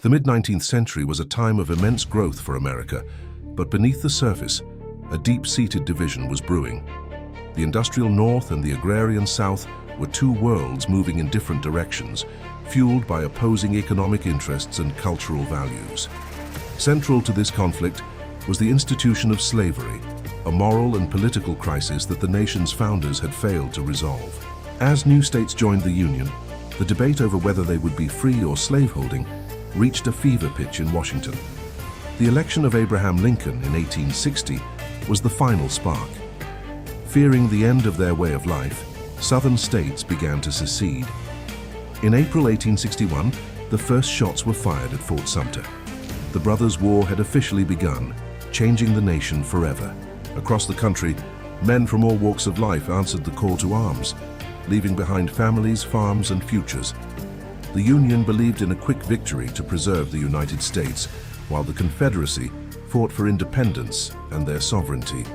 The mid-19th century was a time of immense growth for America, but beneath the surface, a deep-seated division was brewing. The industrial North and the agrarian South were two worlds moving in different directions, fueled by opposing economic interests and cultural values. Central to this conflict was the institution of slavery, a moral and political crisis that the nation's founders had failed to resolve. As new states joined the Union, the debate over whether they would be free or slaveholding reached a fever pitch in Washington. The election of Abraham Lincoln in 1860 was the final spark. Fearing the end of their way of life, Southern states began to secede. In April 1861, the first shots were fired at Fort Sumter. The Brothers' War had officially begun, changing the nation forever. Across the country, men from all walks of life answered the call to arms, leaving behind families, farms, and futures. The Union believed in a quick victory to preserve the United States, while the Confederacy fought for independence and their sovereignty.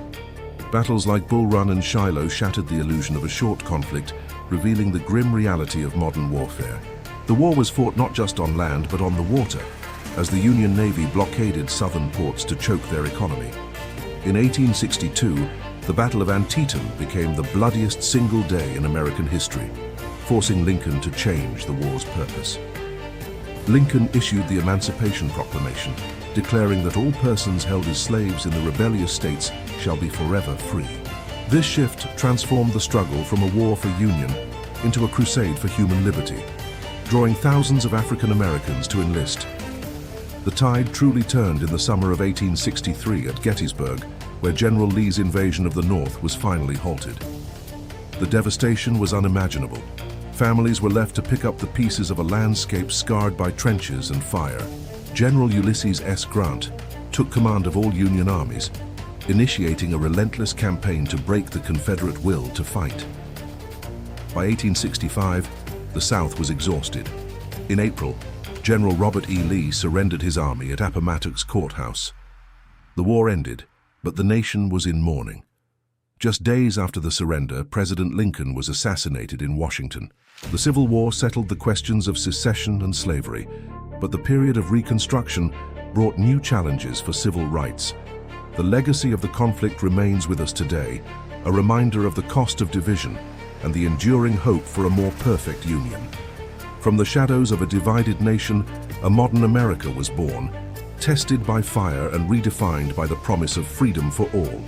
Battles like Bull Run and Shiloh shattered the illusion of a short conflict, revealing the grim reality of modern warfare. The war was fought not just on land but on the water, as the Union Navy blockaded southern ports to choke their economy. In 1862, the Battle of Antietam became the bloodiest single day in American history, forcing Lincoln to change the war's purpose. Lincoln issued the Emancipation Proclamation, declaring that all persons held as slaves in the rebellious states shall be forever free. This shift transformed the struggle from a war for union into a crusade for human liberty, drawing thousands of African Americans to enlist. The tide truly turned in the summer of 1863 at Gettysburg, where General Lee's invasion of the North was finally halted. The devastation was unimaginable. Families were left to pick up the pieces of a landscape scarred by trenches and fire. General Ulysses S. Grant took command of all Union armies, initiating a relentless campaign to break the Confederate will to fight. By 1865, the South was exhausted. In April, General Robert E. Lee surrendered his army at Appomattox Courthouse. The war ended, but the nation was in mourning. Just days after the surrender, President Lincoln was assassinated in Washington. The Civil War settled the questions of secession and slavery, but the period of Reconstruction brought new challenges for civil rights. The legacy of the conflict remains with us today, a reminder of the cost of division and the enduring hope for a more perfect union. From the shadows of a divided nation, a modern America was born, tested by fire and redefined by the promise of freedom for all.